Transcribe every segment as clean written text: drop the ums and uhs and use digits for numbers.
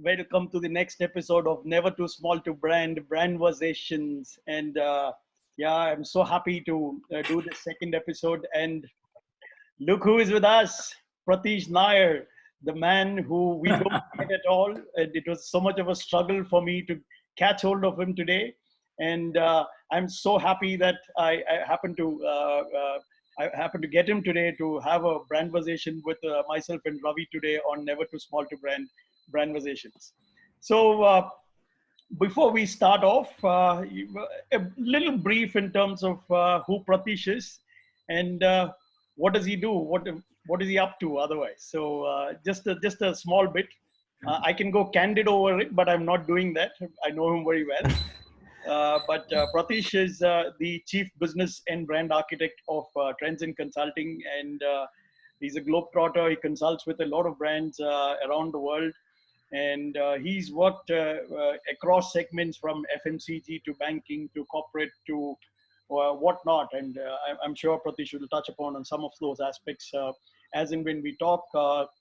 welcome to the next episode of Never Too Small to Brand, Brandversations. And yeah, I'm so happy to do the second episode. And look who is with us, Prathish Nair, the man who we don't get at all. And it was so much of a struggle for me to catch hold of him today. And I'm so happy that I happened to get him today to have a brand conversation with myself and Ravi today on Never Too Small to Brand conversations. So before we start off, a little brief in terms of who Pratish is and what does he do? What is he up to otherwise? So just a small bit. I can go candid over it, but I'm not doing that. I know him very well. But Pratish is the chief business and brand architect of Trancend Consulting, and he's a globetrotter. He consults with a lot of brands around the world, and he's worked across segments from FMCG to banking to corporate to whatnot. And I'm sure Pratish will touch upon on some of those aspects as and when we talk.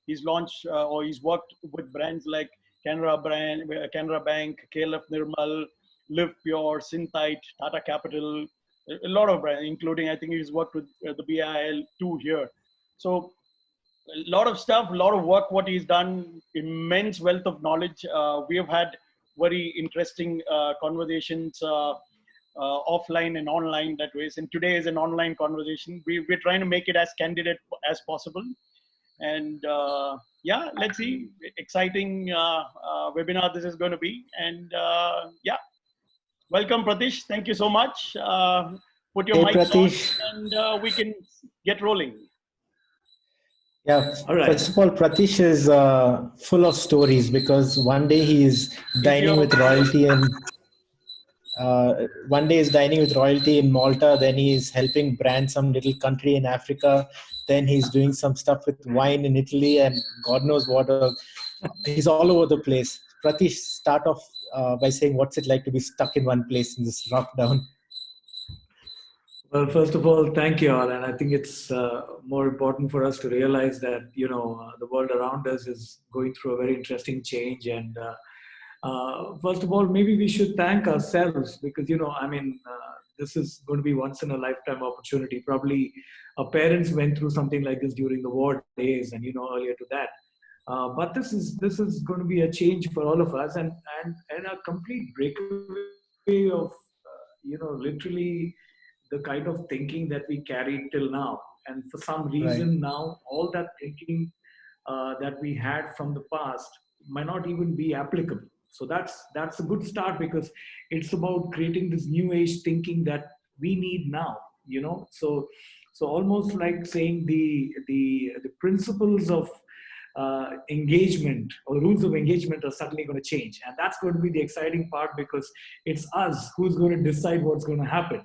He's launched or he's worked with brands like Canara Bank, KLF Nirmal, Live Pure, Synthite, Tata Capital, a lot of brands, including I think he's worked with the BIL too here. So a lot of stuff, a lot of work, what he's done, immense wealth of knowledge. We have had very interesting conversations offline and online that ways. And today is an online conversation. We're trying to make it as candid as possible. And yeah, let's see, exciting webinar this is going to be. And yeah, welcome, Pratish. Thank you so much. Put your Hey, mics Prathish. on and we can get rolling. Yeah, All right. first of all, Prathish is full of stories because one day he is dining with royalty and one day he's dining with royalty in Malta, then he's helping brand some little country in Africa, then he's doing some stuff with wine in Italy and God knows what. He's all over the place. Pratish, start off by saying what's it like to be stuck in one place in this lockdown? Well, first of all, thank you all, and I think it's more important for us to realize that the world around us is going through a very interesting change. And first of all, maybe we should thank ourselves because this is going to be once in a lifetime opportunity. Probably our parents went through something like this during the war days, and earlier to that. But this is going to be a change for all of us, and a complete breakaway of literally the kind of thinking that we carried till now. And for some reason now, all that thinking that we had from the past might not even be applicable. So that's a good start because it's about creating this new age thinking that we need now. So almost like saying the principles of engagement or rules of engagement are suddenly going to change, and that's going to be the exciting part because it's us who's going to decide what's going to happen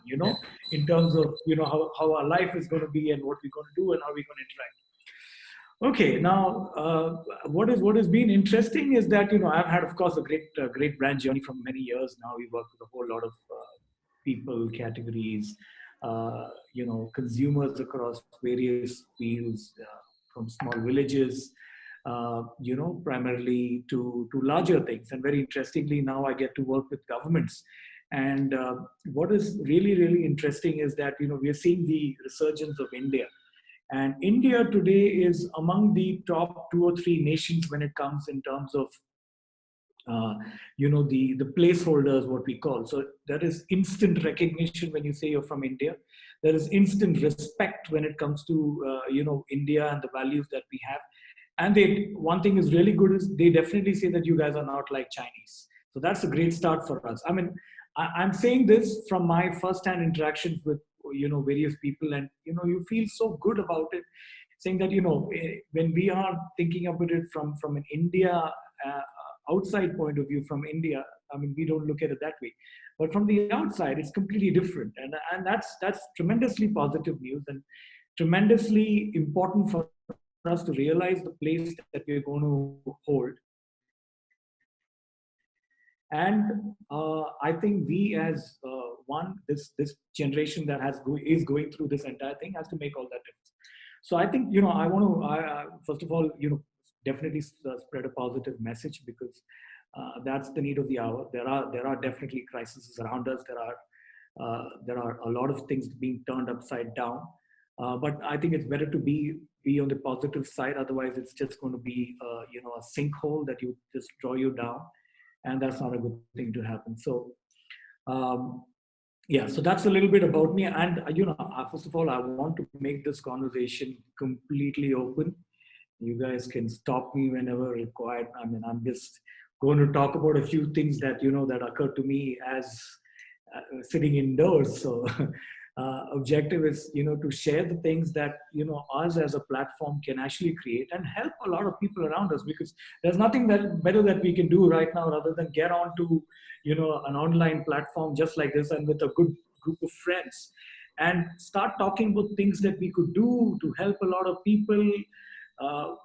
in terms of how our life is going to be and what we're going to do and how we're going to interact. Okay, now what has been interesting is that I've had, of course, a great brand journey from many years now. We work with a whole lot of people, categories, consumers across various fields, from small villages primarily to larger things. And very interestingly, now I get to work with governments. And what is really, really interesting is that, we are seeing the resurgence of India. And India today is among the top 2 or 3 nations when it comes in terms of, the placeholders, what we call. So there is instant recognition when you say you're from India. There is instant respect when it comes to, India and the values that we have. And one thing is really good is they definitely say that you guys are not like Chinese. So that's a great start for us. I mean, I'm saying this from my first-hand interactions with, various people, and, you feel so good about it, saying that, when we are thinking about it from an India outside point of view, from India, I mean, we don't look at it that way. But from the outside, it's completely different. And that's tremendously positive news and tremendously important for us to realize the place that we're going to hold. And I think we as this generation that is going through this entire thing has to make all that difference. So I think, I want to, first of all, definitely spread a positive message, because that's the need of the hour. There are definitely crises around us. There are a lot of things being turned upside down. But I think it's better to be on the positive side. Otherwise, it's just going to be a sinkhole that you just draw you down, and that's not a good thing to happen. So um, yeah, so that's a little bit about me. And first of all, I want to make this conversation completely open. You guys can stop me whenever required. I mean, I'm just going to talk about a few things that that occur to me as sitting indoors. So objective is to share the things that us as a platform can actually create and help a lot of people around us, because there's nothing that better that we can do right now rather than get onto an online platform just like this, and with a good group of friends, and start talking about things that we could do to help a lot of people.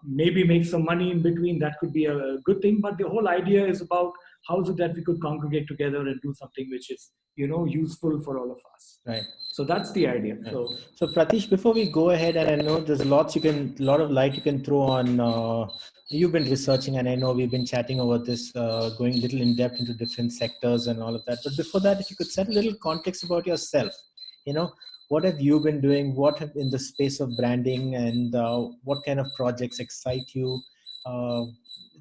Maybe make some money in between. That could be a good thing. But the whole idea is about how is it that we could congregate together and do something which is useful for all of us. Right. So that's the idea. Right. So Pratish, before we go ahead, and I know there's lot of light you can throw on. You've been researching, and I know we've been chatting over this, going a little in depth into different sectors and all of that. But before that, if you could set a little context about yourself, what have you been doing? What have, in the space of branding, and what kind of projects excite you?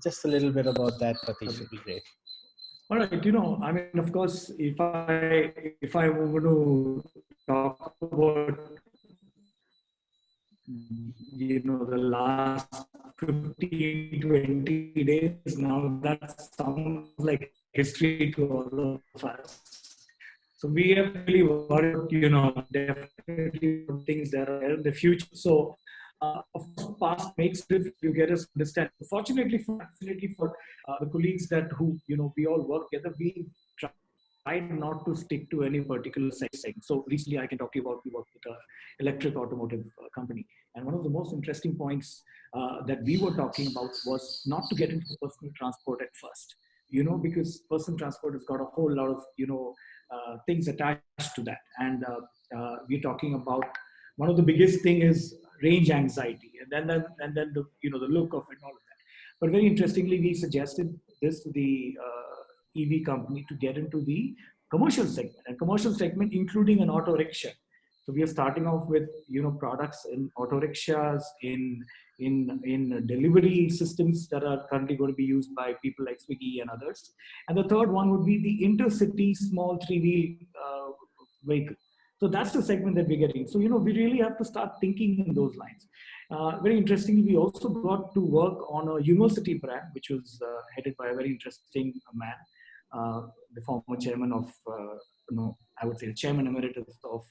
Just a little bit about that, Pratish, would be great. All right, I mean, of course, if I were to talk about the last 15, 20 days now, that sounds like history to all of us. So we have really worried, definitely things that are there in the future. So of course, past makes it you get us understand. Fortunately for the colleagues that who we all work together, we tried not to stick to any particular segment. So recently, I can talk to you about we work with an electric automotive company, and one of the most interesting points that we were talking about was not to get into personal transport at first. Because personal transport has got a whole lot of things attached to that, and we're talking about one of the biggest thing is range anxiety, and then the the look of it, all of that. But very interestingly, we suggested this to the EV company to get into the commercial segment, and commercial segment including an auto rickshaw. So we are starting off with products in auto rickshaws, in delivery systems that are currently going to be used by people like Swiggy and others. And the third one would be the intercity small three-wheel vehicle. So that's the segment that we're getting. So we really have to start thinking in those lines. Very interestingly, we also got to work on a university brand, which was headed by a very interesting man, the former chairman of, I would say the chairman emeritus of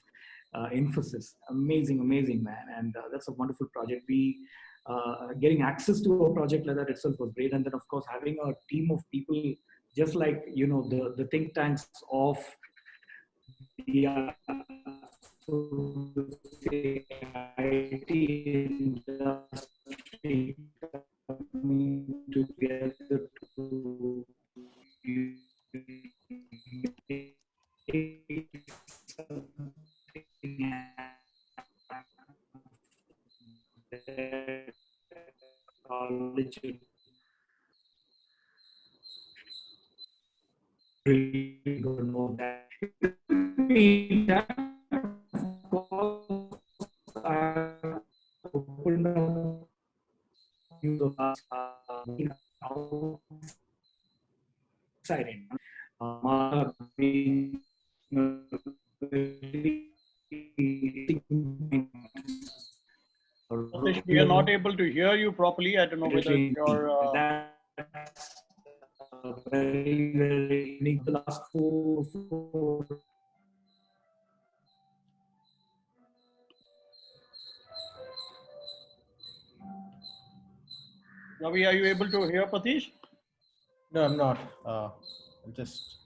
Infosys. Amazing man, and that's a wonderful project. We getting access to a project like that itself was great, and then of course having a team of people just like the think tanks of the so to say, IT industry coming together to make something that college really don't know that. Of course, I opened up the last outside. Being Pratish, we are not able to hear you properly. I don't know whether you're. That's very unique. The last four. Ravi, are you able to hear Pratish? No, I'm not. I'm just.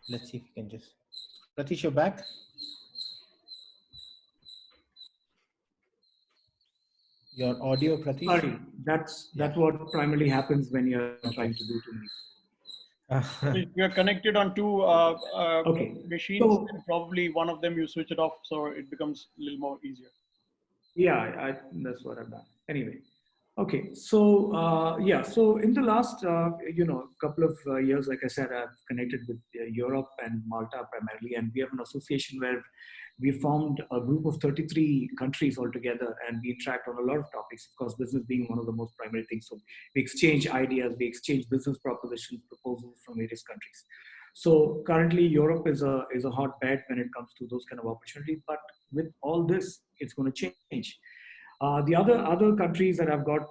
Let's see if we can just. Pratish, you're back. Your audio, Pratish. Sorry, that's what primarily happens when you're trying to do too many. If you're connected on two Okay. machines, So then probably one of them you switch it off, so it becomes a little more easier. yeah, that's what I've done. Anyway, okay. So yeah, so in the last couple of years, like I said, I've connected with Europe and Malta primarily, and we have an association where we formed a group of 33 countries altogether, and we interact on a lot of topics. Of course, business being one of the most primary things. So we exchange ideas, we exchange business propositions, proposals from various countries. So currently, Europe is a hotbed when it comes to those kind of opportunities. But with all this, it's going to change. The other countries that I've got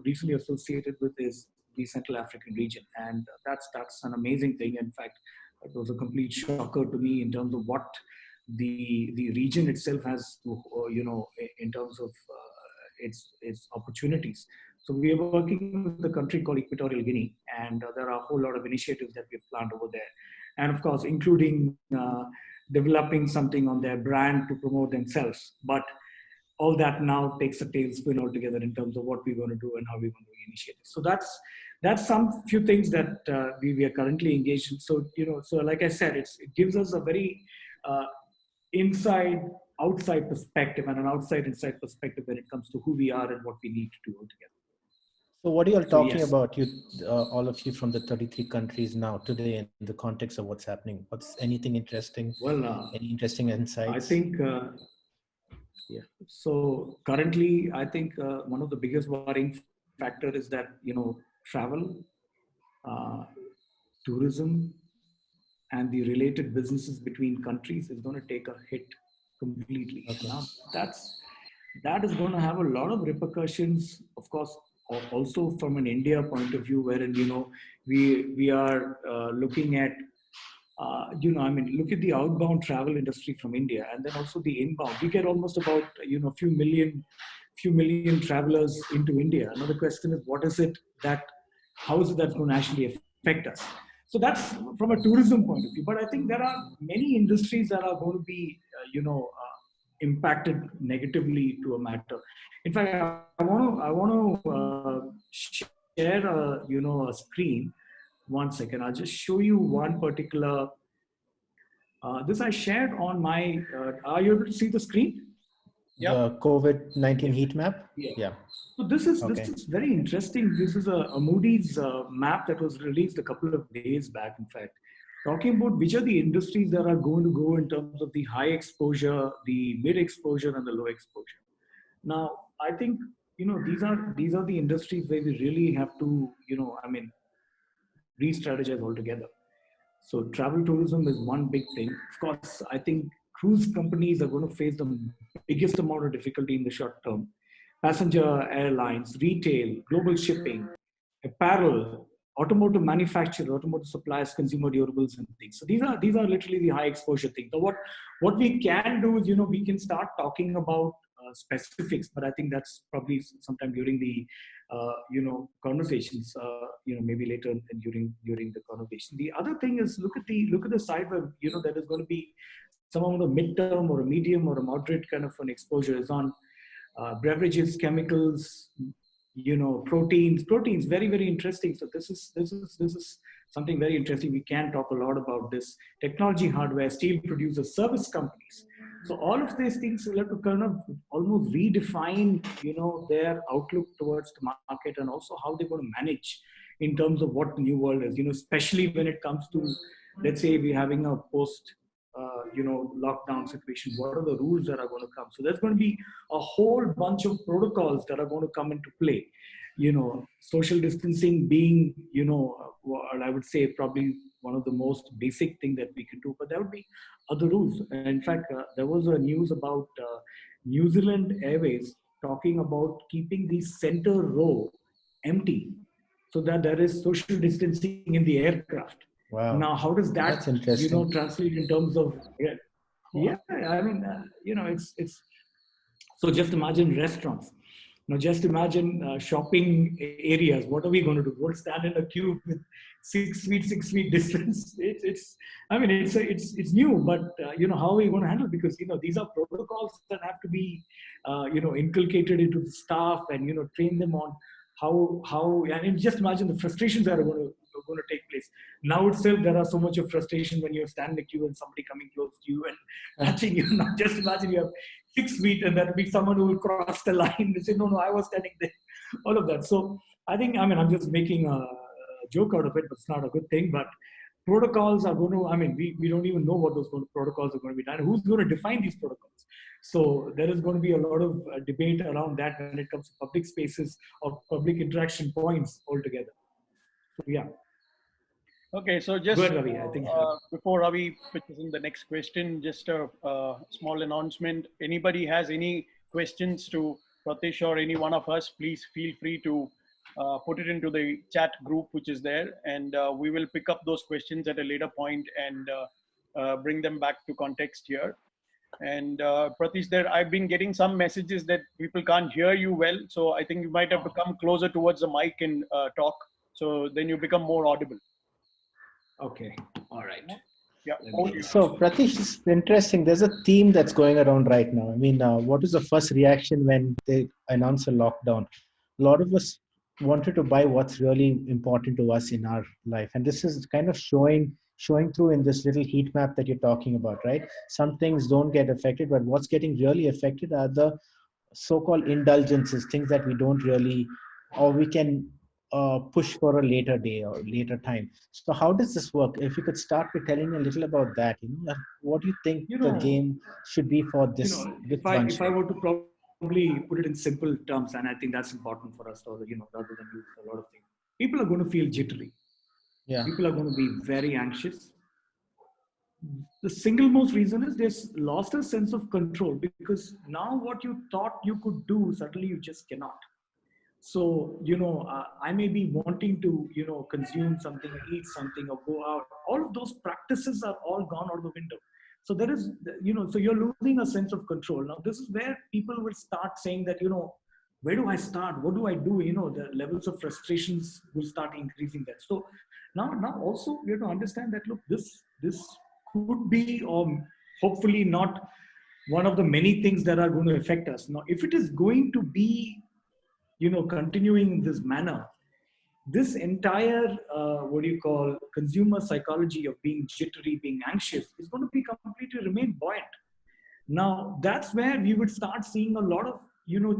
recently associated with is the Central African region, and that's an amazing thing. In fact, it was a complete shocker to me in terms of what the region itself has to in terms of its opportunities. So we are working with a country called Equatorial Guinea, and there are a whole lot of initiatives that we've planned over there, and of course, including developing something on their brand to promote themselves, but all that now takes a tailspin altogether in terms of what we're going to do and how we're going to initiate it. So that's some few things that we are currently engaged in. So so like I said, it gives us a very uh, inside outside perspective and an outside inside perspective when it comes to who we are and what we need to do altogether. So what are you all So talking yes, about? You, all of you from the 33 countries now today in the context of what's happening. What's anything interesting? well, Any interesting I insights? think yeah. So currently, I think one of the biggest worrying factor is that travel, uh, tourism, and the related businesses between countries is going to take a hit completely. Okay. Now that is going to have a lot of repercussions, of course, also from an India point of view, wherein we are looking at I mean, look at the outbound travel industry from India, and then also the inbound. We get almost about few million travelers into India. Another question is, what is it that, how is it that's going to actually affect us? So that's from a tourism point of view. But I think there are many industries that are going to be, impacted negatively to a matter. In fact, I want to share a screen. One second, I'll just show you one particular this I shared on my. Are you able to see the screen? Yep. The COVID-19 heat map? Yeah. Yeah. So this Okay. is very interesting. This is a Moody's map that was released a couple of days back. In fact, talking about which are the industries that are going to go in terms of the high exposure, the mid exposure, and the low exposure. Now, I think these are the industries where we really have to re-strategize altogether. So travel tourism is one big thing. Of course, I think cruise companies are going to face the biggest amount of difficulty in the short term. Passenger airlines, retail, global shipping, apparel, automotive manufacturer, automotive suppliers, consumer durables, and things. So these are literally the high exposure things. So what we can do is we can start talking about specifics, but I think that's probably sometime during the conversations. Maybe later and during the conversation. The other thing is look at the side where there is going to be some amount of midterm or a medium or a moderate kind of an exposure is on beverages, chemicals, proteins, very, very interesting. So this is something very interesting. We can talk a lot about this. Technology, hardware, steel producers, service companies. So all of these things will have to kind of almost redefine their outlook towards the market, and also how they're going to manage in terms of what the new world is. Especially when it comes to, let's say, we're having a post lockdown situation. What are the rules that are going to come? So there's going to be a whole bunch of protocols that are going to come into play. Social distancing being, what I would say probably one of the most basic thing that we can do, but there would be other rules. And in fact, there was a news about New Zealand Airways talking about keeping the center row empty so that there is social distancing in the aircraft. Now, Wow. how does that, That's interesting. translate in terms of, yeah, I mean, it's so just imagine restaurants. Just imagine shopping areas. What are we going to do? We'll stand in a queue with 6 feet distance. It's. I mean, it's new, but how are we going to handle it? Because these are protocols that have to be inculcated into the staff, and train them on and just imagine the frustrations that are going to take place. Now itself, there are so much of frustration when you're standing in a queue and somebody coming close to you and touching you. Now, just imagine you have 6 feet and there'll be someone who will cross the line and say, no, I was standing there. All of that. So I think, I'm just making a joke out of it, but it's not a good thing. But protocols are going to, we don't even know what those protocols are going to be done. Who's going to define these protocols? So there is going to be a lot of debate around that when it comes to public spaces or public interaction points altogether. So yeah. Okay, so Go just ahead, Ravi. I think before Ravi pitches in the next question, just a small announcement. Anybody has any questions to Prathish or any one of us, please feel free to put it into the chat group which is there, and we will pick up those questions at a later point and bring them back to context here. And Pratish, there I've been getting some messages that people can't hear you well, so I think you might have to come closer towards the mic and talk, so then you become more audible. okay. All right. Yeah. So, Pratish, it's interesting. There's a theme that's going around right now. What was the first reaction when they announced a lockdown? A lot of us wanted to buy what's really important to us in our life, and this is kind of showing through in this little heat map that you're talking about, right? Some things don't get affected, but what's getting really affected are the so-called indulgences, things that we don't really, or we can push for a later day or later time. So how does this work? If you could start with telling me a little about that, what do you think You the know, game should be for this bunch? if I were to probably put it in simple terms, and I think that's important for us, rather than use a lot of things. People are going to feel jittery. Yeah. People are going to be very anxious. The single most reason is they've lost a sense of control, because now what you thought you could do, suddenly you just cannot. So, I may be wanting to, consume something, eat something, or go out. All of those practices are all gone out the window. So there is, so you're losing a sense of control. Now, this is where people will start saying that, where do I start? What do I do? The levels of frustrations will start increasing there. So now also we have to understand that, look, this could be, or hopefully not, one of the many things that are going to affect us. Now, if it is going to be, continuing in this manner, this entire, consumer psychology of being jittery, being anxious, is going to be completely remain buoyant. Now, that's where we would start seeing a lot of,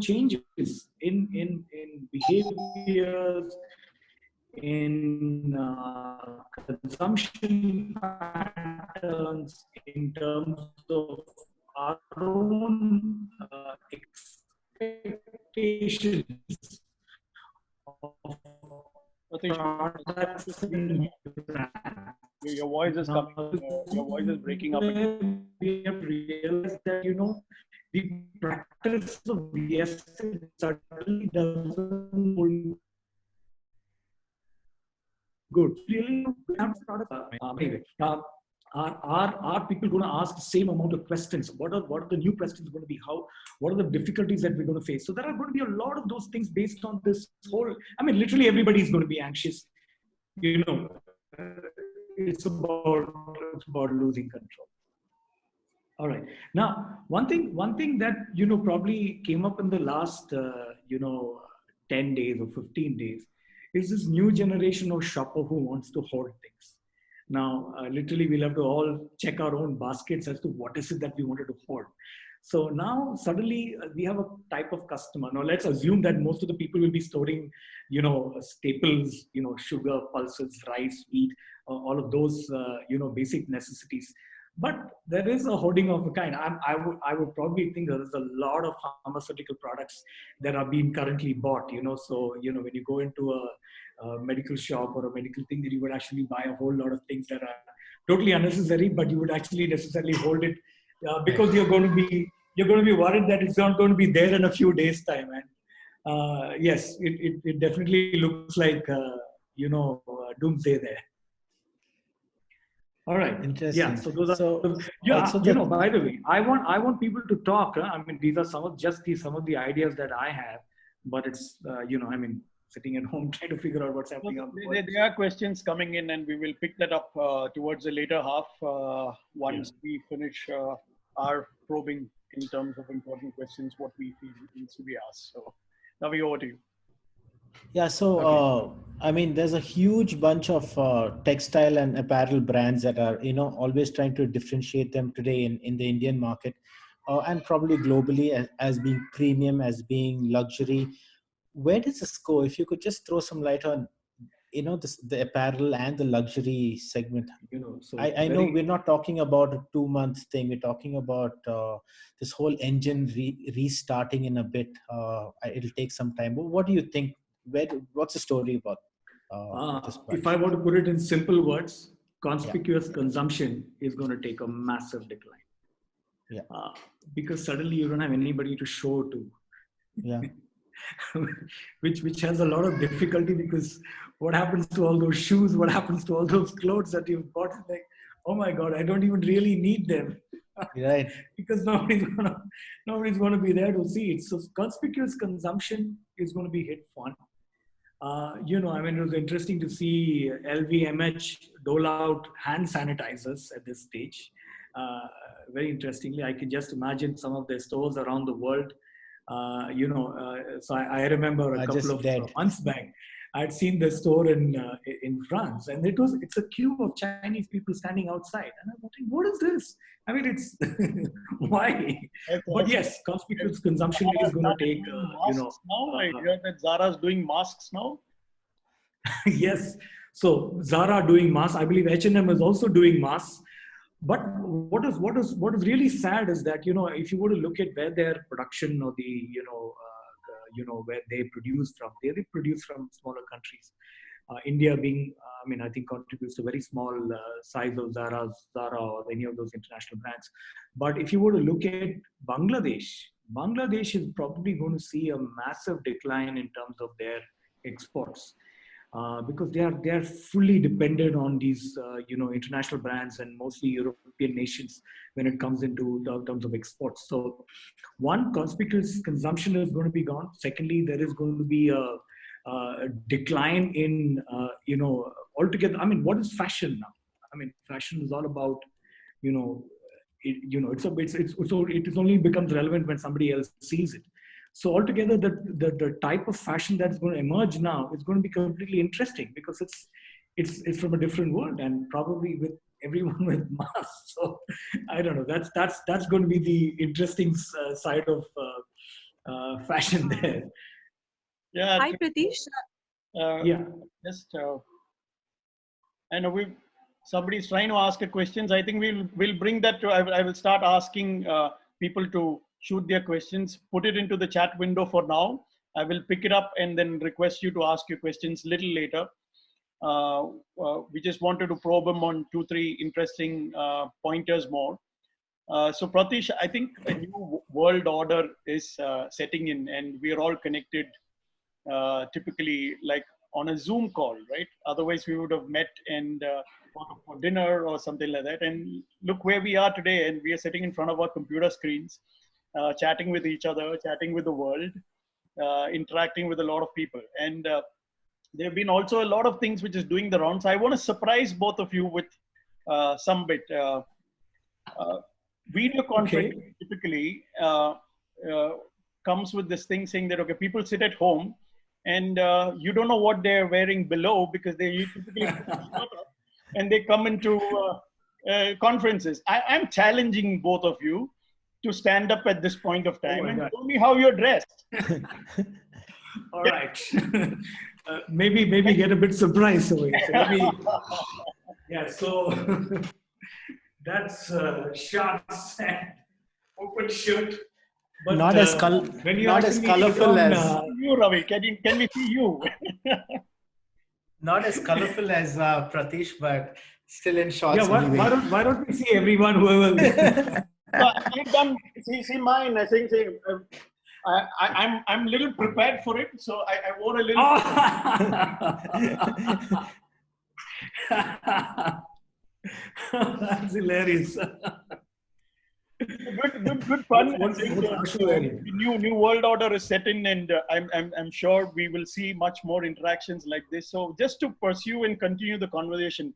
changes in behaviors, in consumption patterns, in terms of our own expectations of Pratish, products and your voice is coming. Your voice is breaking up. we have realized that, the practice of yesterday suddenly doesn't hold good. Really, we have to start anyway. Are people going to ask the same amount of questions? What are the new questions going to be? What are the difficulties that we're going to face? So there are going to be a lot of those things based on this whole. Literally everybody is going to be anxious. It's about losing control. All right. Now, one thing that probably came up in the last 10 days or 15 days is this new generation of shopper who wants to hoard things. Now, literally, we'll have to all check our own baskets as to what is it that we wanted to hoard. So now suddenly we have a type of customer. Now let's assume that most of the people will be storing, staples, sugar, pulses, rice, wheat, all of those, basic necessities. But there is a hoarding of a kind. I would probably think there is a lot of pharmaceutical products that are being currently bought. So when you go into a medical shop or a medical thing, that you would actually buy a whole lot of things that are totally unnecessary, but you would actually necessarily hold it because you're going to be worried that it's not going to be there in a few days' time. And yes, it definitely looks like doomsday there. All right. Interesting. Yeah. So those are. By the way, I want people to talk. These are some of the ideas that I have, but it's sitting at home trying to figure out what's happening. There are questions coming in, and we will pick that up towards the later half once we finish our probing in terms of important questions, what we feel needs to be asked. So, now we over to you. Yeah, so Okay. I mean, there's a huge bunch of textile and apparel brands that are, always trying to differentiate them today in the Indian market, and probably globally as being premium, as being luxury. Where does this go? If you could just throw some light on, the apparel and the luxury segment. So I know we're very, not talking about a 2 month thing. We're talking about this whole engine restarting in a bit. It'll take some time. But what do you think? What's the story about this if I bunch? were to put it in simple words, Yeah, conspicuous consumption is going to take a massive decline. yeah, uh, because suddenly you don't have anybody to show to. yeah. which has a lot of difficulty, because what happens to all those shoes, what happens to all those clothes that you've bought? Like, oh my god, I don't even really need them. Right. Because nobody's gonna be there to see it. So conspicuous consumption is going to be hit fun. I mean, it was interesting to see LVMH dole out hand sanitizers at this stage. Uh, Very interestingly, I can just imagine some of their stores around the world. So I remember a Are couple just of dead. months back, I'd seen the store in France, and it's a queue of Chinese people standing outside, and I'm wondering, what is this? I mean, it's why? Yes, But yes. yes, Yes. conspicuous consumption Zara is going to started take, doing masks now. I uh, heard that Zara's doing masks now. yes. So Zara doing masks. I believe H&M is also doing masks. But what is really sad is that, if you were to look at where their production, or the where they produce from, they produce from smaller countries. India being, I mean, I think contributes to a very small size of Zara or any of those international brands. But if you were to look at Bangladesh, Bangladesh is probably going to see a massive decline in terms of their exports, because they are fully dependent on these international brands, and mostly European nations when it comes into the terms of exports. So one, conspicuous consumption is going to be gone. Secondly, there is going to be a decline in altogether. I mean, what is fashion now? I mean, fashion is all about, you know so it is only becomes relevant when somebody else sees it. So altogether, the type of fashion that's going to emerge now is going to be completely interesting, because it's from a different world, and probably with everyone with masks. So I don't know. That's going to be the interesting side of fashion there. Yeah, Hi, Pratish. uh, Yeah. just I know we somebody's trying to ask a questions. I think we'll bring that to. I will start asking people to shoot their questions. Put it into the chat window for now. I will pick it up and then request you to ask your questions little later. Uh, we just wanted to probe them on 2, 3 interesting pointers more. So Pratish, I think a new world order is setting in, and we are all connected typically like on a Zoom call, right? Otherwise, we would have met and gone for dinner or something like that. And look where we are today, and we are sitting in front of our computer screens, chatting with each other, chatting with the world, interacting with a lot of people. And there have been also a lot of things which is doing the rounds. I want to surprise both of you with some bit. Uh, Video conference Okay. typically uh, comes with this thing saying that, okay, people sit at home and you don't know what they're wearing below because they typically put the shirt up and they come into conferences. I'm challenging both of you to stand up at this point of Oh time my and God. show me how you're dressed. All right. Maybe get a bit surprised over here. So let me. Yeah. So that's shorts and open shirt. But Not as when you not as actually put colorful on, as You, Ravi, can we see you? not as colorful as Pratish, but still in yeah, shorts why, anyway. why don't we see everyone, whoever? So I've done. See mine. I think. I'm little prepared for it, so I wore a little. Oh! That's hilarious. Good fun. I think What's Ashu wearing? the new world order is set in, and I'm sure we will see much more interactions like this. So just to pursue and continue the conversation,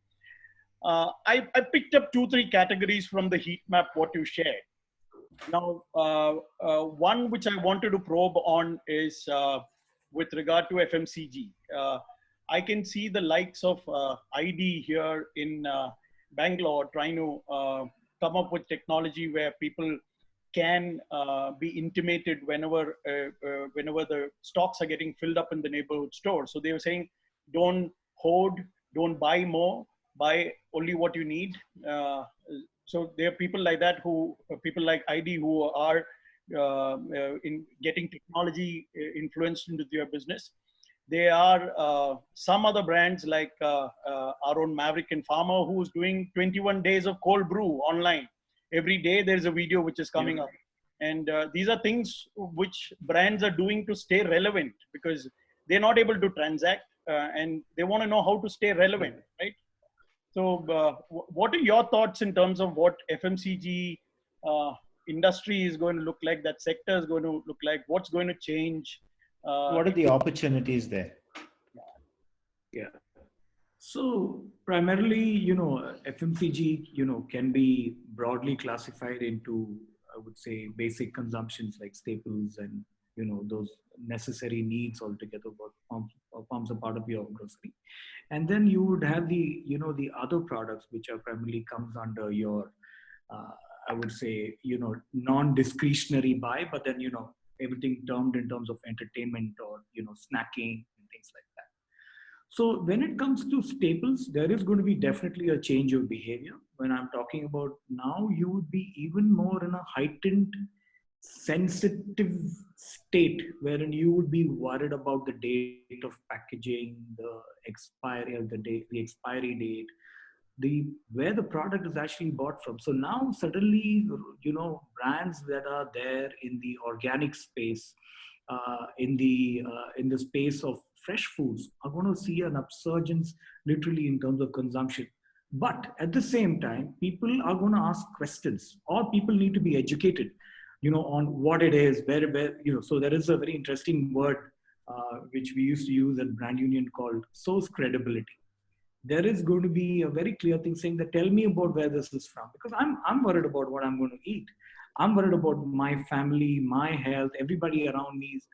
I picked up 2, 3 categories from the heat map what you shared. Now, one which I wanted to probe on is with regard to FMCG. I can see the likes of ID here in Bangalore trying to come up with technology where people can be intimated whenever the stocks are getting filled up in the neighborhood store. So they were saying, don't hoard, don't buy more, buy only what you need. So there are people like that people like ID who are in getting technology influenced into their business. There are some other brands like our own Maverick and Farmer, who's doing 21 days of cold brew online. Every day there's a video which is coming up. And these are things which brands are doing to stay relevant, because they're not able to transact and they want to know how to stay relevant, right? So what are your thoughts in terms of what FMCG industry is going to look like, that sector is going to look like, what's going to change? What are the opportunities there? Yeah. So primarily, FMCG, can be broadly classified into, I would say, basic consumptions like staples and, those necessary needs altogether, what forms a part of your grocery. And then you would have the other products, which are primarily comes under your, I would say, non-discretionary buy, but then, everything termed in terms of entertainment or, snacking and things like that. So when it comes to staples, there is going to be definitely a change of behavior. When I'm talking about now, you would be even more in a heightened, sensitive state wherein you would be worried about the date of packaging, the expiry of the expiry date, where the product is actually bought from. So now suddenly, brands that are there in the organic space, in the space of fresh foods, are going to see an upsurgence literally in terms of consumption. But at the same time, people are going to ask questions, or people need to be educated, on what it is, where. So there is a very interesting word which we used to use at Brand Union called source credibility. There is going to be a very clear thing saying that, tell me about where this is from, because I'm worried about what I'm going to eat. I'm worried about my family, my health, everybody around me is,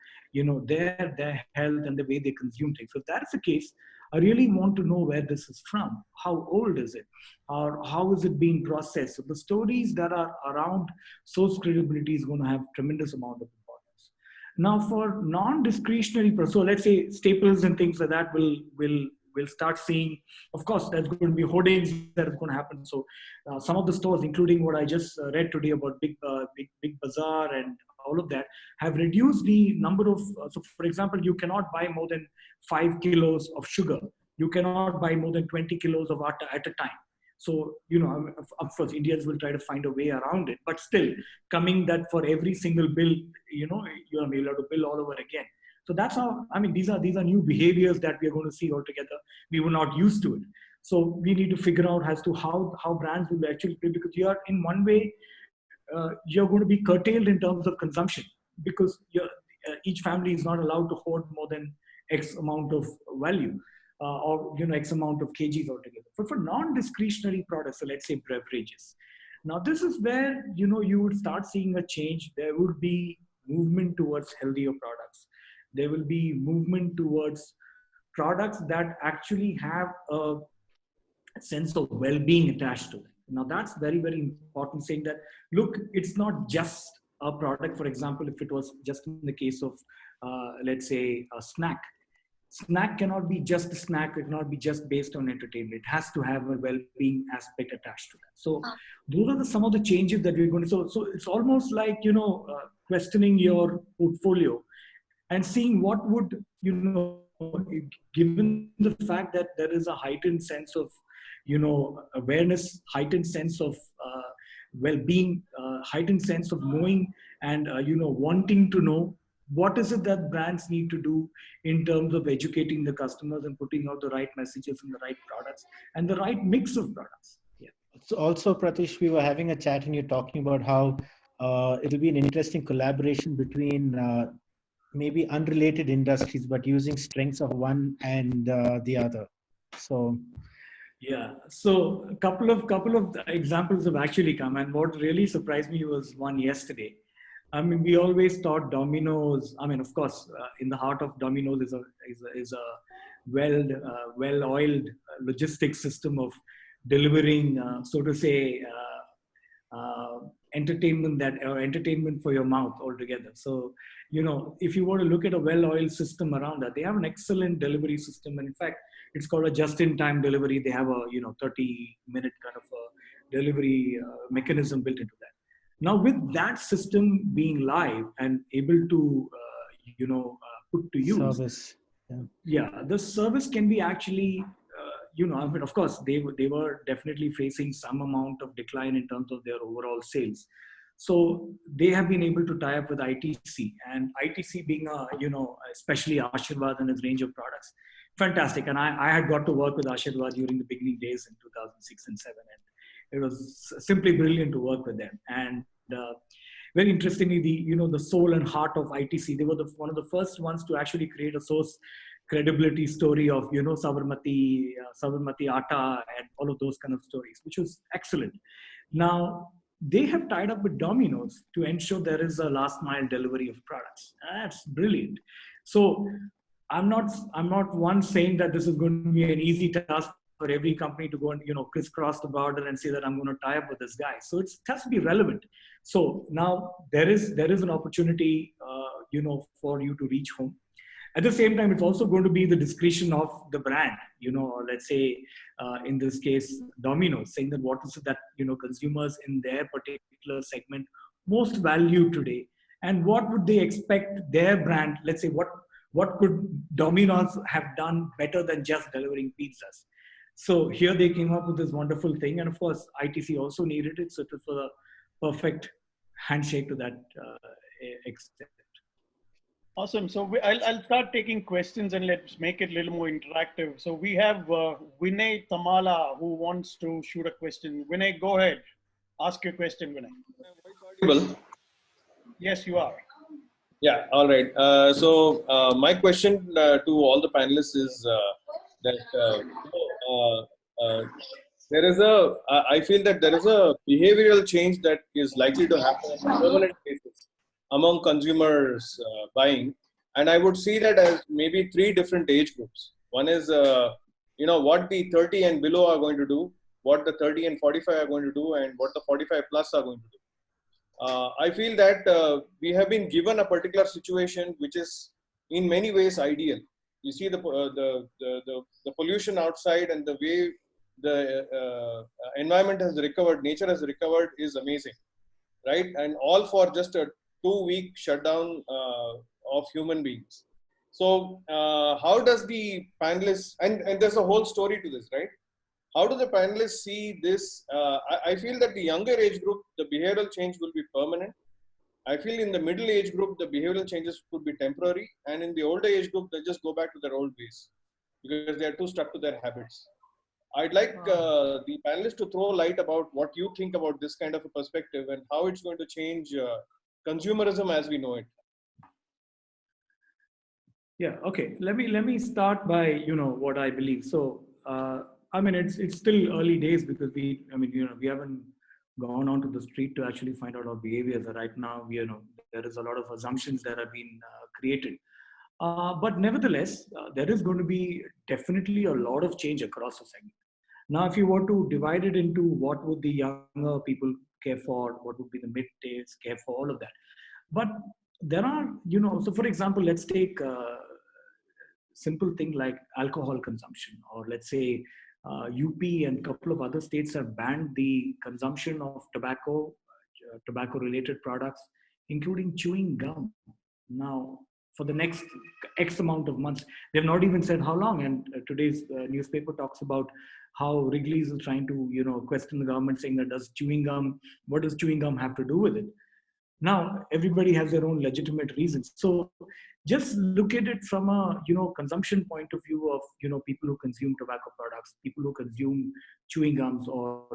their health and the way they consume things. So if that's the case, I really want to know where this is from. How old is it? Or how is it being processed? So the stories that are around source credibility is going to have tremendous amount of importance. Now for non-discretionary, so let's say staples and things like that we'll start seeing, of course, there's going to be hoardings that is going to happen. So some of the stores, including what I just read today about Big Bazaar and all of that, have reduced the number of, so for example, you cannot buy more than 5 kilos of sugar. You cannot buy more than 20 kilos of atta at a time. So, of course, Indians will try to find a way around it, but still coming that for every single bill, you're allowed to bill all over again. So that's how, these are new behaviors that we are going to see altogether. We were not used to it. So we need to figure out as to how brands will actually play, because you are in one way, you're going to be curtailed in terms of consumption, because each family is not allowed to hoard more than X amount of value or X amount of kgs altogether. But for non-discretionary products, so let's say beverages. Now this is where you would start seeing a change. There would be movement towards healthier products. There will be movement towards products that actually have a sense of well-being attached to it. Now that's very, very important, saying that, look, it's not just a product. For example, if it was just in the case of, let's say, a snack cannot be just a snack. It cannot be just based on entertainment. It has to have a well-being aspect attached to that. So those are some of the changes that we're going to, so it's almost like, questioning your portfolio and seeing what would, given the fact that there is a heightened sense of, awareness, heightened sense of well-being, heightened sense of knowing and, wanting to know, what is it that brands need to do in terms of educating the customers and putting out the right messages and the right products and the right mix of products. Yeah. So also, Prathish, we were having a chat and you're talking about how it'll be an interesting collaboration between maybe unrelated industries, but using strengths of one and the other. So yeah, so a couple of examples have actually come, and what really surprised me was one yesterday. I mean, we always thought Domino's. I mean, of course, in the heart of Domino's is a well-oiled logistics system of delivering, so to say, entertainment that or entertainment for your mouth altogether. So, if you want to look at a well-oiled system around that, they have an excellent delivery system, and in fact, it's called a just-in-time delivery. They have a 30-minute kind of a delivery mechanism built into that. Now, with that system being live and able to, put to use, Service. yeah, the service can be actually, I mean, of course, they were definitely facing some amount of decline in terms of their overall sales. So they have been able to tie up with ITC, and ITC being especially Ashirvad and its range of products, fantastic. And I had got to work with Ashirvad during the beginning days in 2006 and 7, and it was simply brilliant to work with them. And very interestingly, the soul and heart of ITC, they were one of the first ones to actually create a source credibility story of Sabarmati Atta and all of those kind of stories, which was excellent. Now they have tied up with Domino's to ensure there is a last mile delivery of products. That's brilliant. So I'm not one saying that this is going to be an easy task for every company to go and crisscross the border and say that I'm going to tie up with this guy. So it has to be relevant. So now there is an opportunity for you to reach home. At the same time, it's also going to be the discretion of the brand, let's say in this case, Domino's, saying that what is it that, consumers in their particular segment most value today, and what would they expect their brand, let's say, what could Domino's have done better than just delivering pizzas? So here they came up with this wonderful thing. And of course, ITC also needed it. So it was a perfect handshake to that extent. Awesome. So I'll start taking questions and let's make it a little more interactive. So we have Vinay Tamala who wants to shoot a question. Vinay, go ahead. Ask your question, Vinay. Audible? Yes, you are. Yeah, all right. My question to all the panelists is that there is I feel that there is a behavioral change that is likely to happen on a permanent basis among consumers buying. And I would see that as maybe three different age groups. One is, what the 30 and below are going to do, what the 30 and 45 are going to do, and what the 45 plus are going to do. I feel that we have been given a particular situation which is in many ways ideal. You see the pollution outside and the way the environment has recovered, nature has recovered is amazing, right? And all for just a 2-week shutdown of human beings. So how does the panelists, and there's a whole story to this, right? How do the panelists see this? I feel that the younger age group, the behavioral change will be permanent. I feel in the middle age group, the behavioral changes could be temporary. And in the older age group, they just go back to their old ways because they are too stuck to their habits. I'd like the panelists to throw light about what you think about this kind of a perspective and how it's going to change consumerism as we know it. Yeah. Okay. Let me start by what I believe. So I mean it's still early days because we haven't gone onto the street to actually find out our behaviors. Right now, there is a lot of assumptions that have been created. But nevertheless, there is going to be definitely a lot of change across the segment. Now, if you were to divide it into what would the younger people care for, what would be the mid-days care for, all of that. But there are, so for example, let's take a simple thing like alcohol consumption, or let's say UP and a couple of other states have banned the consumption of tobacco-related products, including chewing gum. Now, for the next X amount of months, they've not even said how long. And today's newspaper talks about how Wrigley's is trying to, question the government, saying that what does chewing gum have to do with it? Now, everybody has their own legitimate reasons. So just look at it from a, consumption point of view of, people who consume tobacco products, people who consume chewing gums or,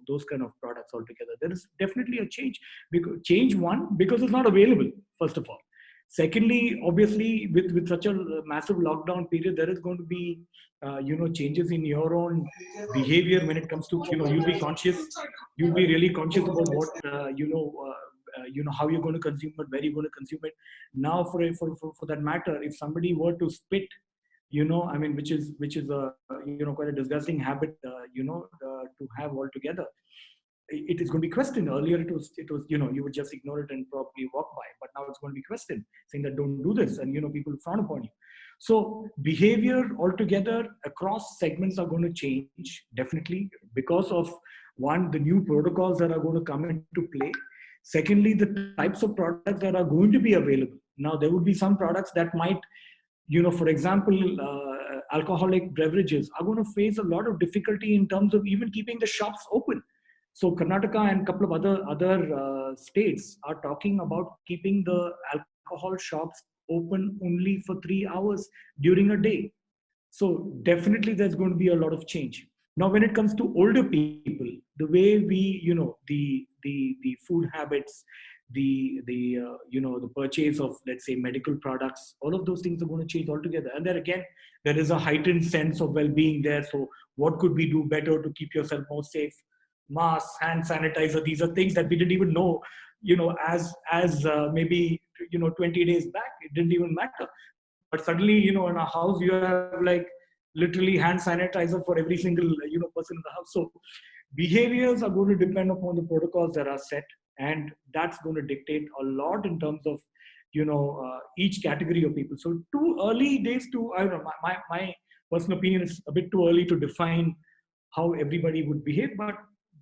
those kind of products altogether. There is definitely a change. Because it's not available, first of all. Secondly, obviously, with such a massive lockdown period, there is going to be, changes in your own behavior when it comes to, you'll be conscious. You'll be really conscious about what, how you're going to consume it, where you're going to consume it. Now, for that matter, if somebody were to spit, which is a quite a disgusting habit, to have altogether, it is going to be questioned. Earlier, it was you would just ignore it and probably walk by, but now it's going to be questioned, saying that don't do this, and people frown upon you. So behavior altogether across segments are going to change, definitely, because of, one, the new protocols that are going to come into play. Secondly, the types of products that are going to be available. Now, there would be some products that might, for example, alcoholic beverages are going to face a lot of difficulty in terms of even keeping the shops open. So Karnataka and a couple of other states are talking about keeping the alcohol shops open only for 3 hours during a day. So definitely there's going to be a lot of change. Now, when it comes to older people, the way we, the food habits, the purchase of, let's say, medical products, all of those things are going to change altogether. And there again, there is a heightened sense of well-being there. So what could we do better to keep yourself more safe? Masks, hand sanitizer, these are things that we didn't even know, as maybe 20 days back, it didn't even matter. But suddenly, in a house, you have like literally hand sanitizer for every single person in the house. So behaviors are going to depend upon the protocols that are set, and that's going to dictate a lot in terms of each category of people. So too early days to, I don't know, my personal opinion is a bit too early to define how everybody would behave, but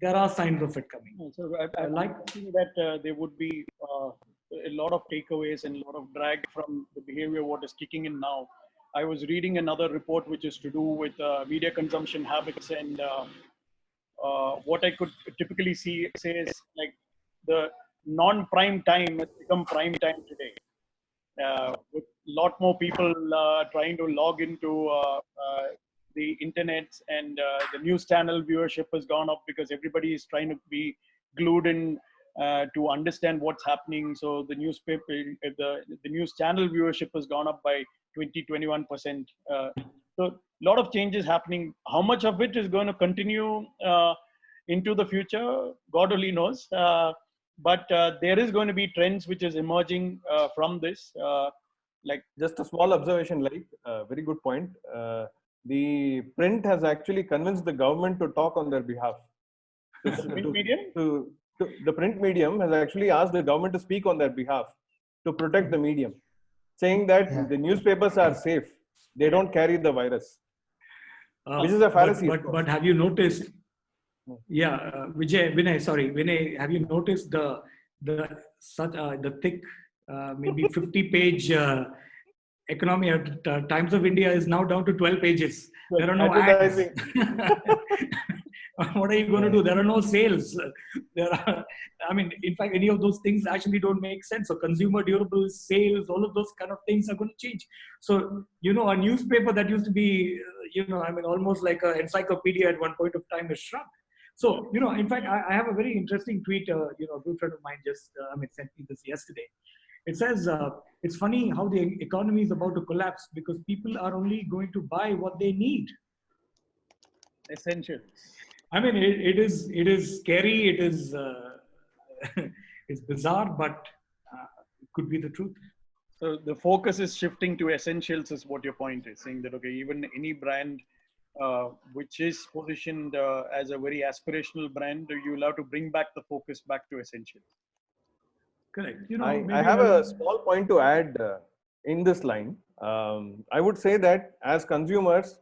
there are signs of it coming. So I like thinking that there would be a lot of takeaways and a lot of drag from the behavior what is kicking in now. I was reading another report which is to do with media consumption habits, and what I could typically say is like the non-prime time has become prime time today. With a lot more people trying to log into the internet, and the news channel viewership has gone up because everybody is trying to be glued in to understand what's happening. So the newspaper, the news channel viewership has gone up by 21%. So a lot of changes happening. How much of it is going to continue into the future, God only knows. But there is going to be trends which is emerging from this. Like just a small observation, like very good point. The print has actually convinced the government to talk on their behalf. The print medium has actually asked the government to speak on their behalf to protect the medium, saying that the newspapers are safe. They don't carry the virus, which is a fallacy. But have you noticed? Yeah, Vinay, have you noticed the thick, maybe 50-page economy at Times of India is now down to 12 pages. There are no ads. What are you going to do? There are no sales. In fact, any of those things actually don't make sense. So consumer durables, sales, all of those kind of things are going to change. So, a newspaper that used to be, almost like an encyclopedia at one point of time is shrunk. So, in fact, I have a very interesting tweet, a good friend of mine just sent me this yesterday. It says, it's funny how the economy is about to collapse because people are only going to buy what they need. Essential. It is scary. It is it's bizarre, but it could be the truth. So the focus is shifting to essentials, is what your point is, saying that okay, even any brand which is positioned as a very aspirational brand, you'll have to bring back the focus back to essentials. Correct. I have a small point to add in this line. I would say that as consumers,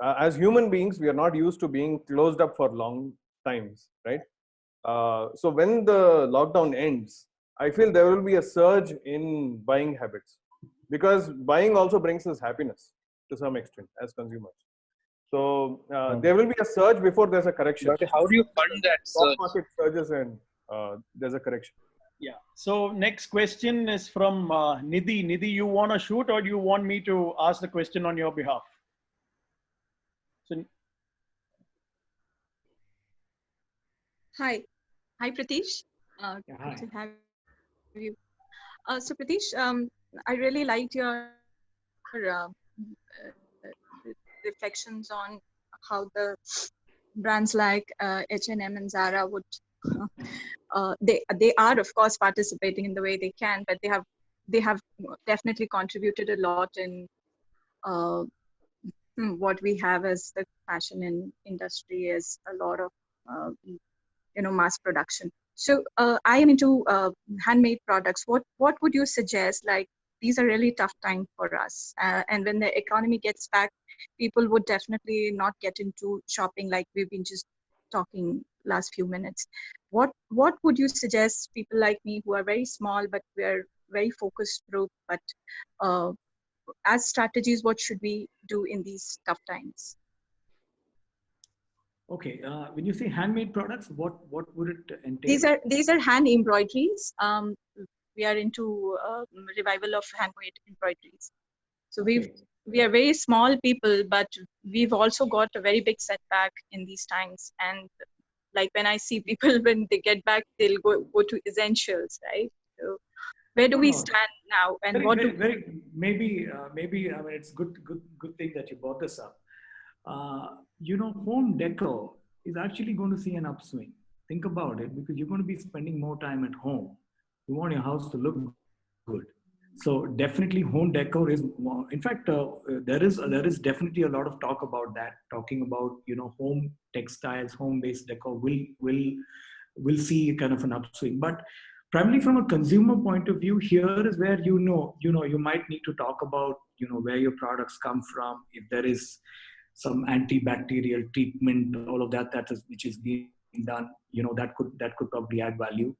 as human beings, we are not used to being closed up for long times, right? So when the lockdown ends, I feel there will be a surge in buying habits, because buying also brings us happiness to some extent as consumers. So there will be a surge before there's a correction. But how do you fund that surge? Stock market surges and there's a correction. Yeah. So next question is from Nidhi. Nidhi, you want to shoot, or do you want me to ask the question on your behalf? So, Hi, Pratish. Hi. Good to have you. So Pratish, I really liked your reflections on how the brands like H&M and Zara would they are of course participating in the way they can, but they have definitely contributed a lot in uh, what we have as the fashion industry is a lot of mass production. So I am into handmade products. What would you suggest? Like, these are really tough time for us, and when the economy gets back, people would definitely not get into shopping like we've been just talking last few minutes. What would you suggest people like me who are very small but we're very focused group, but uh, as strategies, what should we do in these tough times? Okay, when you say handmade products, what would it entail? These are hand embroideries. We are into revival of handmade embroideries. So Okay. we are very small people, but we've also got a very big setback in these times. And like when I see people when they get back, they'll go to essentials, right? So where do we No, stand now, and very, what very, do maybe. I mean, it's good thing that you brought this up. Home decor is actually going to see an upswing. Think about it, because you're going to be spending more time at home. You want your house to look good. So definitely home decor is, in fact, there is definitely a lot of talk about that, talking about, home textiles, home based decor will see kind of an upswing. But primarily from a consumer point of view, here is where you might need to talk about where your products come from, if there is some antibacterial treatment, all of that is which is being done, that could probably add value.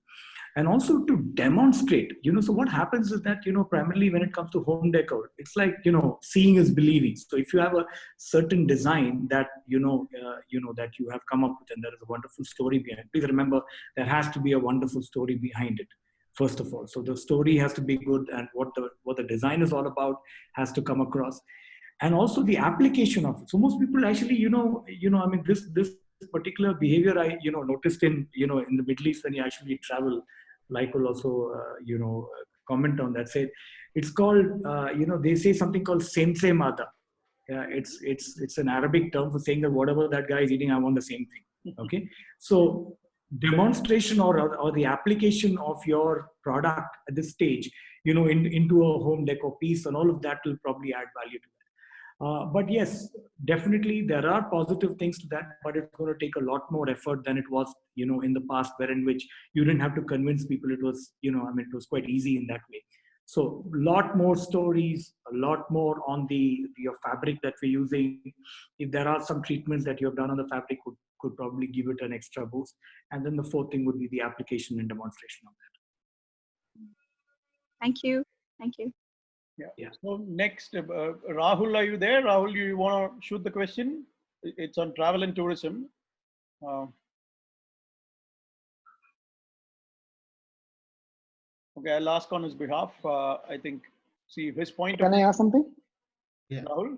And also to demonstrate, so what happens is that, primarily when it comes to home decor, it's like, seeing is believing. So if you have a certain design that that you have come up with, and there is a wonderful story behind it, please remember there has to be a wonderful story behind it, first of all. So the story has to be good, and what the design is all about has to come across. And also the application of it. So most people actually, I mean, this particular behavior I noticed in the Middle East, when you actually travel. Like will also comment on that. Say it's called they say something called same mada. Yeah, it's an Arabic term for saying that whatever that guy is eating, I want the same thing. Okay, so demonstration or the application of your product at this stage, into a home decor piece, and all of that will probably add value to that. But yes, definitely there are positive things to that, but it's going to take a lot more effort than it was, in the past, wherein which you didn't have to convince people. It was, I mean, it was quite easy in that way. So a lot more stories, a lot more on your fabric that we're using. If there are some treatments that you have done on the fabric, could probably give it an extra boost. And then the fourth thing would be the application and demonstration of Thank you. Thank you. Yeah. Yeah. So next, Rahul, are you there? Rahul, you want to shoot the question? It's on travel and tourism. Okay, I'll ask on his behalf. I think, see his point Can of I view. ask something? Yeah. Rahul?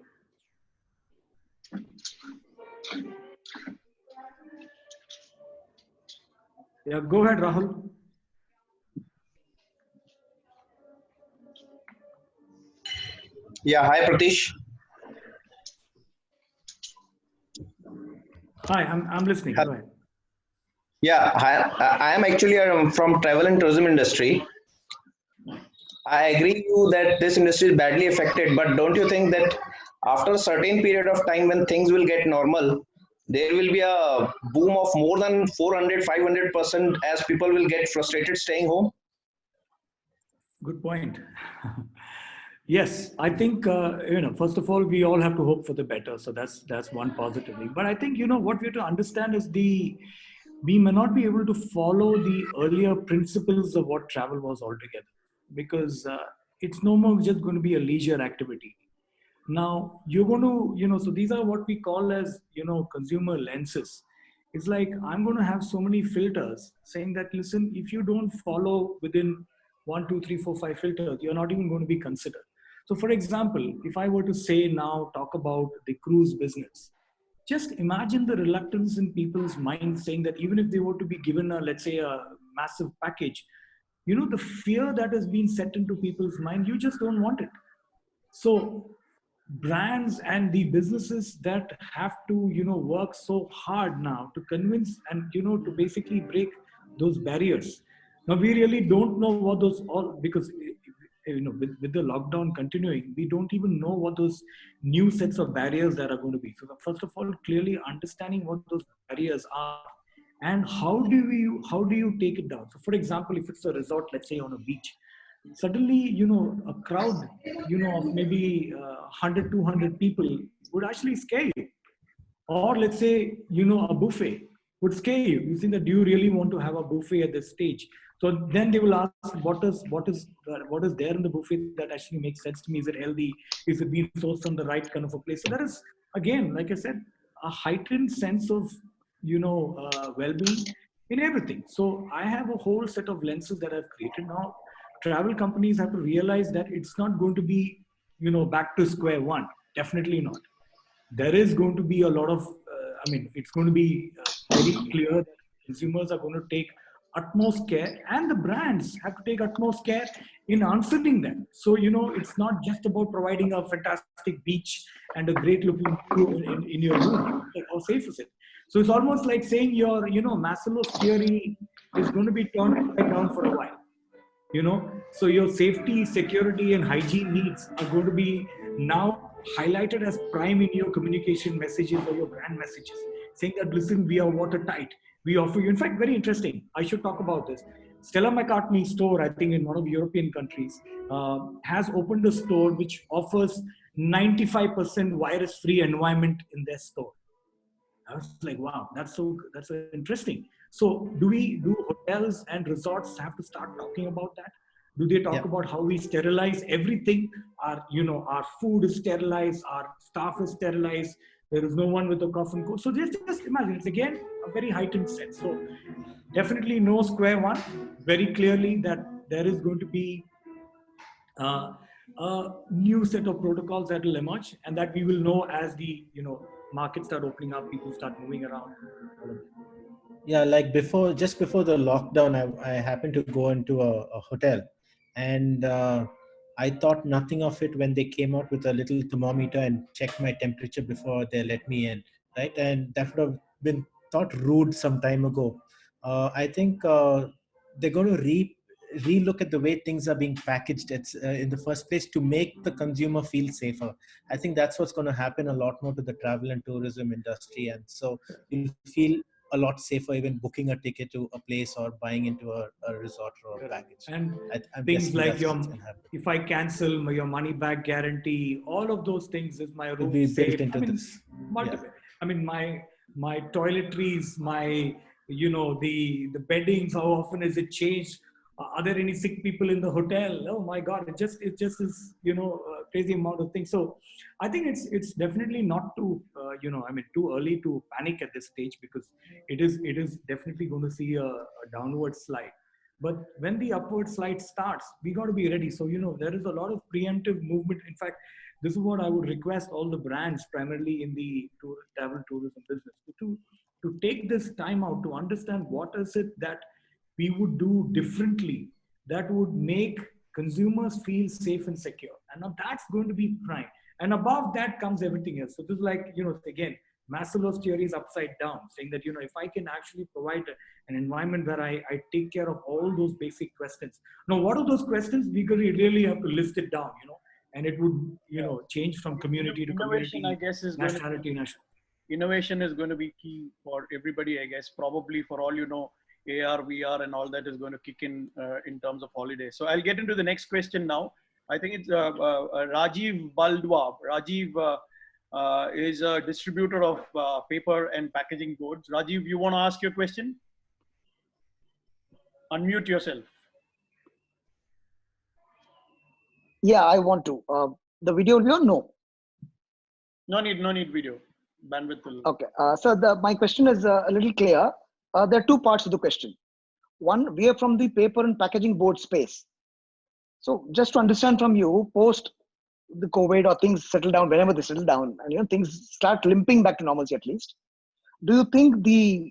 Yeah, go ahead, Rahul. Yeah, hi Pratish. Hi, I'm listening. Go ahead. Yeah, hi, I am actually from travel and tourism industry. I agree you that this industry is badly affected, but don't you think that after a certain period of time when things will get normal, there will be a boom of more than 400, 500% as people will get frustrated staying home? Good point. Yes, I think first of all, we all have to hope for the better. So that's one positive thing. But I think what we have to understand is we may not be able to follow the earlier principles of what travel was altogether, because it's no more just going to be a leisure activity. Now you're going to, so these are what we call as, consumer lenses. It's like, I'm going to have so many filters saying that, listen, if you don't follow within 1, 2, 3, 4, 5 filters, you're not even going to be considered. So for example, if I were to say now, talk about the cruise business, just imagine the reluctance in people's minds saying that even if they were to be given a, let's say, a massive package, the fear that has been set into people's mind, you just don't want it. So brands and the businesses that have to work so hard now to convince and to basically break those barriers. Now we really don't know what those all, because with the lockdown continuing, we don't even know what those new sets of barriers that are going to be. So first of all, clearly understanding what those barriers are, and how do you take it down. So for example, if it's a resort, let's say on a beach, suddenly a crowd of maybe 100 200 people would actually scare you. Or let's say, a buffet would scare you. You think that, do you really want to have a buffet at this stage? So then they will ask, what is there in the buffet that actually makes sense to me? Is it healthy? Is it being sourced from the right kind of a place? So there is, again, like I said, a heightened sense of, well-being in everything. So I have a whole set of lenses that I've created now. Travel companies have to realize that it's not going to be, back to square one. Definitely not. There is going to be a lot of, it's going to be very clear that consumers are going to take utmost care, and the brands have to take utmost care in answering them. So, it's not just about providing a fantastic beach and a great looking view in your room. Like, how safe is it? So it's almost like saying your, Maslow's theory is going to be turned upside down for a while. So your safety, security, and hygiene needs are going to be now highlighted as prime in your communication messages or your brand messages, saying that, listen, we are watertight, we offer you. In fact, very interesting, I should talk about this. Stella McCartney store, I think in one of the European countries, has opened a store which offers 95% virus-free environment in their store. I was like, wow, that's so interesting. So do hotels and resorts have to start talking about that? Do they talk about how we sterilize everything? Our food is sterilized, our staff is sterilized, there is no one with a cough and cold. So just imagine, it's again a very heightened sense. So definitely no square one, very clearly that there is going to be a new set of protocols that will emerge, and that we will know as the markets start opening up, people start moving around. Yeah, like just before the lockdown, I happened to go into a hotel, and I thought nothing of it when they came out with a little thermometer and checked my temperature before they let me in, right? And that would have been thought rude some time ago. I think they're going to re-look at the way things are being packaged in the first place to make the consumer feel safer. I think that's what's going to happen a lot more to the travel and tourism industry, and so you'll feel a lot safer even booking a ticket to a place or buying into a resort or a package. And I'm things like if I cancel, your money back guarantee, all of those things, is my room safe? This. I mean, my toiletries, my the beddings, how often is it changed? Are there any sick people in the hotel? Oh my God, it just is a crazy amount of things. So I think it's definitely not too too early to panic at this stage, because it is definitely going to see a downward slide. But when the upward slide starts, we got to be ready. So there is a lot of preemptive movement. In fact, this is what I would request all the brands, primarily in the travel tourism business, to take this time out to understand what is it that we would do differently that would make consumers feel safe and secure. And now that's going to be prime. And above that comes everything else. So this is like, again, Maslow's theory is upside down, saying that, if I can actually provide an environment where I take care of all those basic questions. Now, what are those questions? We really have to list it down, and it would, change from community to community, I guess, is nationality, national. Innovation is going to be key for everybody, I guess. Probably for all AR, VR, and all that is going to kick in terms of holidays. So I'll get into the next question now. I think it's Rajiv Baldwa. Rajiv is a distributor of paper and packaging goods. Rajiv, you want to ask your question? Unmute yourself. Yeah, I want to. The video will be on? No. No need video. Bandwidth will. Okay. So my question is a little clear. There are two parts of the question. One, we are from the paper and packaging board space. So just to understand from you, post the COVID or things settle down, whenever they settle down, and things start limping back to normalcy at least, do you think the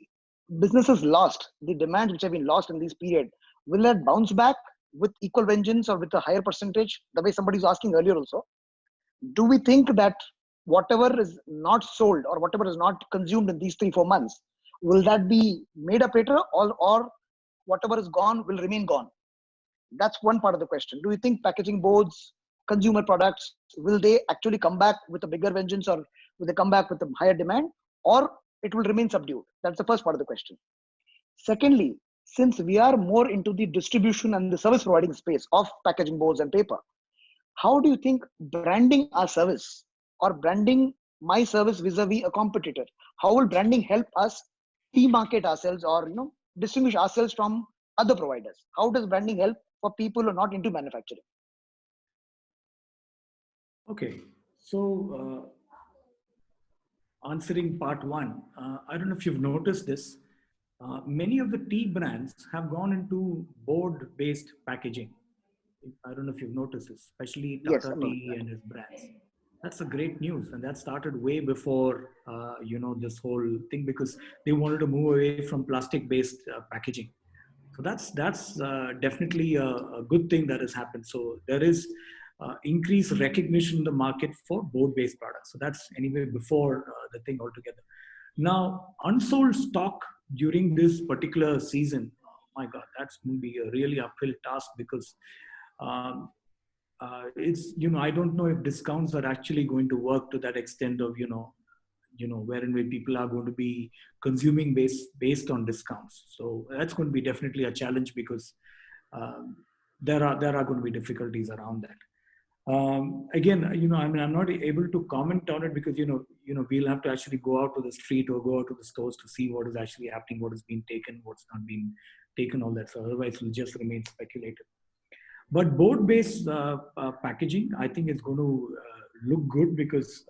businesses lost, the demand which have been lost in this period, will that bounce back with equal vengeance or with a higher percentage? The way somebody was asking earlier also. Do we think that whatever is not sold or whatever is not consumed in these 3-4 months, will that be made up later, or whatever is gone will remain gone? That's one part of the question. Do you think packaging boards, consumer products, will they actually come back with a bigger vengeance, or will they come back with a higher demand, or it will remain subdued? That's the first part of the question. Secondly, since we are more into the distribution and the service providing space of packaging boards and paper, how do you think branding our service or branding my service vis-a-vis a competitor, how will branding help us demarket ourselves or distinguish ourselves from other providers? How does branding help for people who are not into manufacturing? Okay, so answering part one, I don't know if you've noticed this. Many of the tea brands have gone into board-based packaging. I don't know if you've noticed this, especially Yes, Tata I'm noticing Tea that. and his brands. That's a great news, and that started way before this whole thing, because they wanted to move away from plastic-based packaging. So that's definitely a good thing that has happened. So there is increased recognition in the market for board-based products. So that's anyway before the thing altogether. Now, unsold stock during this particular season, oh my God, that's going to be a really uphill task, because it's, I don't know if discounts are actually going to work to that extent of, wherein way people are going to be consuming based on discounts. So that's going to be definitely a challenge, because there are going to be difficulties around that. Again, I'm not able to comment on it, because we'll have to actually go out to the street or go out to the stores to see what is actually happening, what is being taken, what's not being taken, all that. So otherwise, it'll just remain speculative. But board-based packaging, I think it's going to look good, because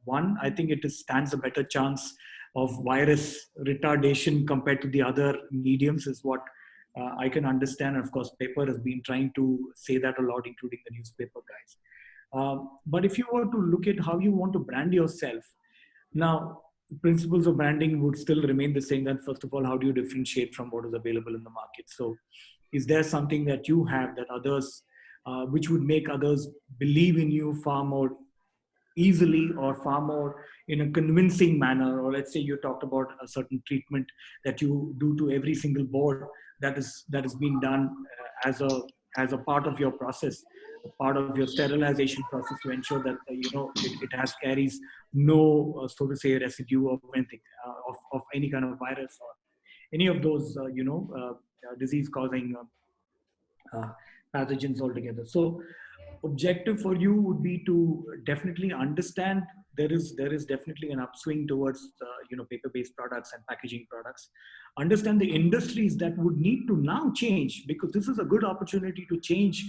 one, I think it stands a better chance of virus retardation compared to the other mediums, is what I can understand. And of course, paper has been trying to say that a lot, including the newspaper guys. But if you were to look at how you want to brand yourself, now, principles of branding would still remain the same. Then first of all, how do you differentiate from what is available in the market? So is there something that you have that others, which would make others believe in you far more easily, or far more in a convincing manner? Or let's say you talked about a certain treatment that you do to every single board that is being done as a part of your process, a part of your sterilization process, to ensure that it has carries no so to say residue of anything, of any kind of virus or any of those disease causing pathogens altogether. So objective for you would be to definitely understand there is definitely an upswing towards paper-based products and packaging products. Understand the industries that would need to now change, because this is a good opportunity to change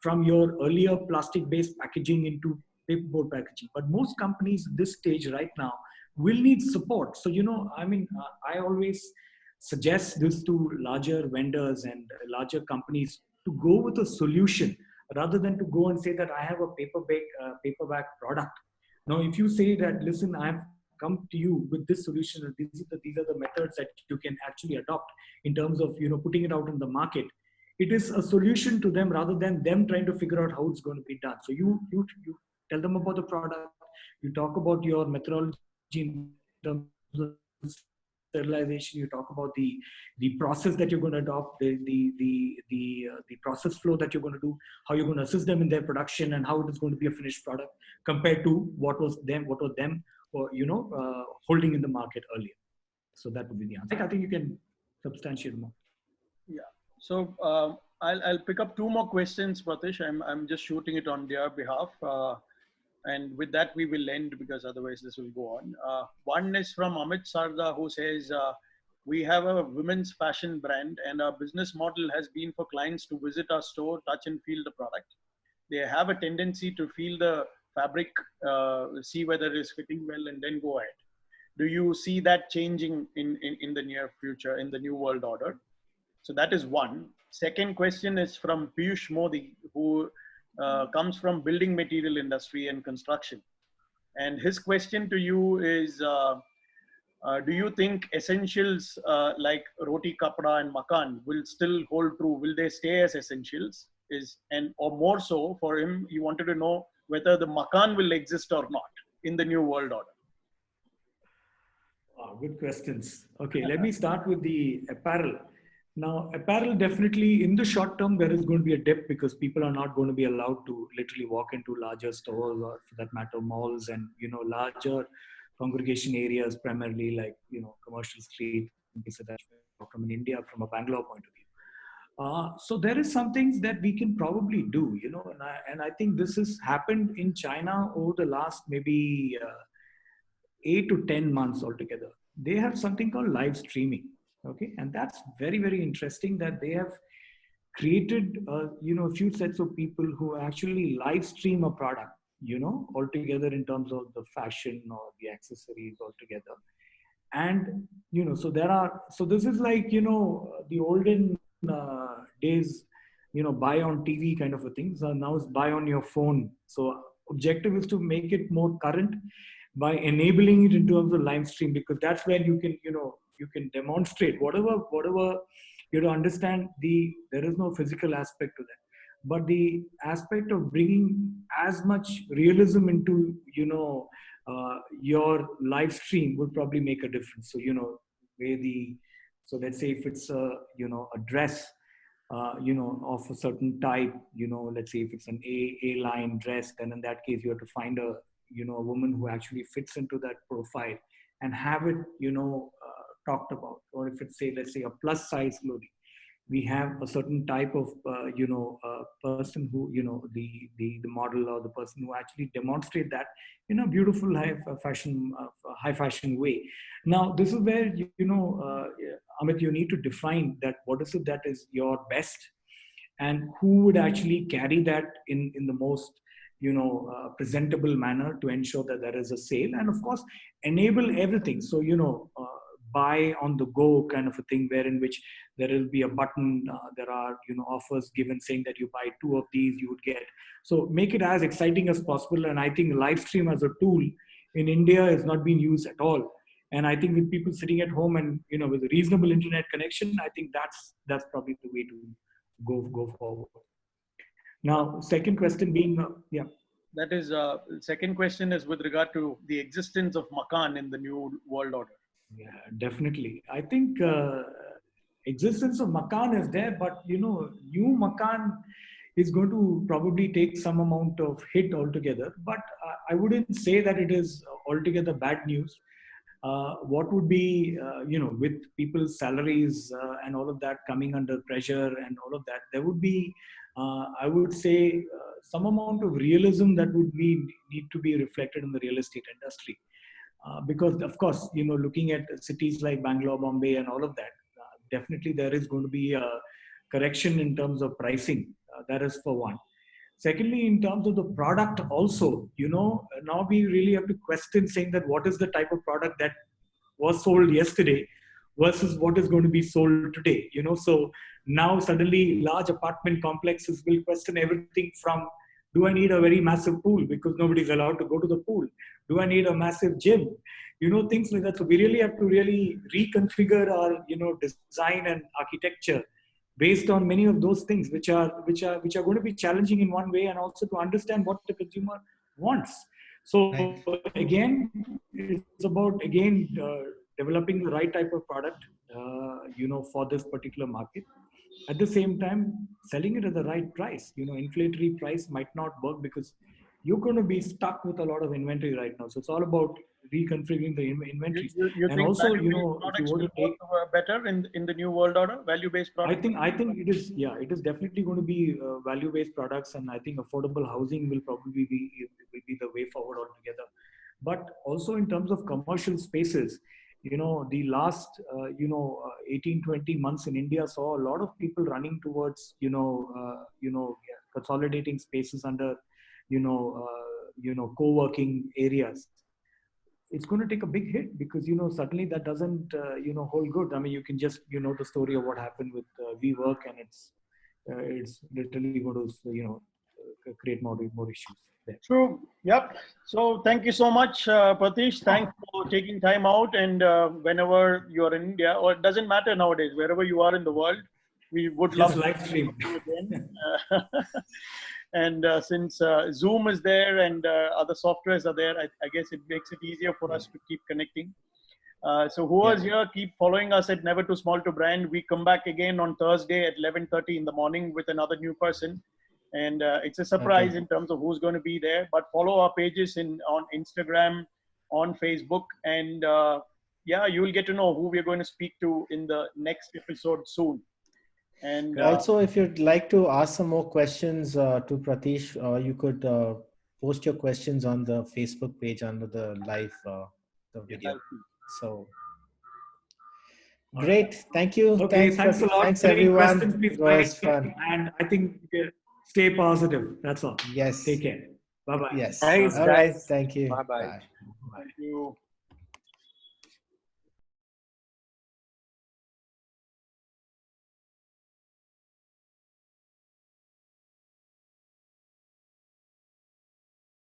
from your earlier plastic-based packaging into paperboard packaging. But most companies at this stage right now will need support. So I always suggest this to larger vendors and larger companies to go with a solution, rather than to go and say that I have a paperback product. Now, if you say that, listen, I've come to you with this solution, and these are the methods that you can actually adopt in terms of putting it out in the market, it is a solution to them, rather than them trying to figure out how it's going to be done. So you tell them about the product, you talk about your methodology in terms of sterilization, you talk about the process that you're going to adopt, the process flow that you're going to do, how you're going to assist them in their production, and how it is going to be a finished product compared to what was them or holding in the market earlier. So that would be the answer. I think you can substantiate more. Yeah. So I'll pick up two more questions, Prathish. I'm just shooting it on their behalf. And with that, we will end, because otherwise this will go on. One is from Amit Sarda, who says, we have a women's fashion brand, and our business model has been for clients to visit our store, touch and feel the product. They have a tendency to feel the fabric, see whether it is fitting well, and then go ahead. Do you see that changing in the near future, in the new world order? So that is one. Second question is from Piyush Modi, who comes from building material industry and construction. And his question to you is, do you think essentials like roti, kapda and makan will still hold true? Will they stay as essentials? Or more so for him, he wanted to know whether the makan will exist or not in the new world order. Wow, good questions. Okay, let me start with the apparel. Now, apparel definitely in the short term, there is going to be a dip because people are not going to be allowed to literally walk into larger stores or for that matter, malls and, larger congregation areas, primarily like, commercial street and things like that from in India, from a Bangalore point of view. So there is some things that we can probably do, and I think this has happened in China over the last maybe 8 to 10 months altogether. They have something called live streaming. Okay, and that's very, very interesting that they have created a few sets of people who actually live stream a product, altogether in terms of the fashion or the accessories altogether. And so this is like the olden days, buy on TV kind of a thing. So now it's buy on your phone. So objective is to make it more current by enabling it in terms of live stream, because that's where you can you can demonstrate whatever understand. There is no physical aspect to that, but the aspect of bringing as much realism into your live stream would probably make a difference. So where the so let's say if it's a dress of a certain type, let's say if it's an A line dress, then in that case you have to find a woman who actually fits into that profile and have it talked about. Or if it's, say, let's say a plus size clothing, we have a certain type of person who the model or the person who actually demonstrate that in a beautiful high fashion way. Now this is where Amit, you need to define that what is it that is your best, and who would actually carry that in the most presentable manner to ensure that there is a sale, and of course enable everything. So buy on the go kind of a thing, where in which there will be a button, there are offers given saying that you buy 2 of these you would get. So make it as exciting as possible. And I think live stream as a tool in India is not being used at all. And I think with people sitting at home and with a reasonable internet connection, I think that's probably the way to go forward. Now, second question being, yeah. That is, second question is with regard to the existence of Makan in the new world order. Yeah, definitely. I think existence of Makan is there, but new Makan is going to probably take some amount of hit altogether. But I wouldn't say that it is altogether bad news. What would be, with people's salaries and all of that coming under pressure and all of that, there would be, I would say, some amount of realism that would need to be reflected in the real estate industry. Because, of course, looking at cities like Bangalore, Bombay, and all of that, definitely there is going to be a correction in terms of pricing. That is for one. Secondly, in terms of the product also, now we really have to question saying that what is the type of product that was sold yesterday versus what is going to be sold today. So now suddenly large apartment complexes will question everything from, do I need a very massive pool because nobody's allowed to go to the pool? Do I need a massive gym? Things like that. So we really have to really reconfigure our, design and architecture based on many of those things, which are going to be challenging in one way, and also to understand what the consumer wants. So again, it's about developing the right type of product, for this particular market. At the same time, selling it at the right price. Inflationary price might not work because you're going to be stuck with a lot of inventory right now. So it's all about reconfiguring the inventory. You and think also, products will work better in the new world order, value-based products? I think it is. Yeah, it is definitely going to be value-based products, and I think affordable housing will probably be the way forward altogether. But also in terms of commercial spaces, the last 18-20 months in India saw a lot of people running towards consolidating spaces under co-working areas. It's going to take a big hit because suddenly that doesn't hold good. I mean, you can just the story of what happened with WeWork, and it's literally going to create more issues there. True. Yep. So thank you so much, Prathish. Thanks for taking time out. And whenever you are in India, or it doesn't matter nowadays, wherever you are in the world, we would Just love live stream to see you again. And since Zoom is there and other softwares are there, I guess it makes it easier for us to keep connecting. So who was here, keep following us at Never Too Small to Brand. We come back again on Thursday at 11:30 in the morning with another new person. And it's a surprise in terms of who's going to be there. But follow our pages on Instagram, on Facebook. And yeah, you will get to know who we're going to speak to in the next episode soon. And also, if you'd like to ask some more questions to Prathish, you could post your questions on the Facebook page under the live the video. So great, thank you. Okay, thanks a lot. Thanks Any everyone. questions, please It was fun. and I think stay positive. That's all. Yes. Take care. Bye bye. Yes. Thanks, All right. guys. Thank you. Bye-bye. Bye. thank you.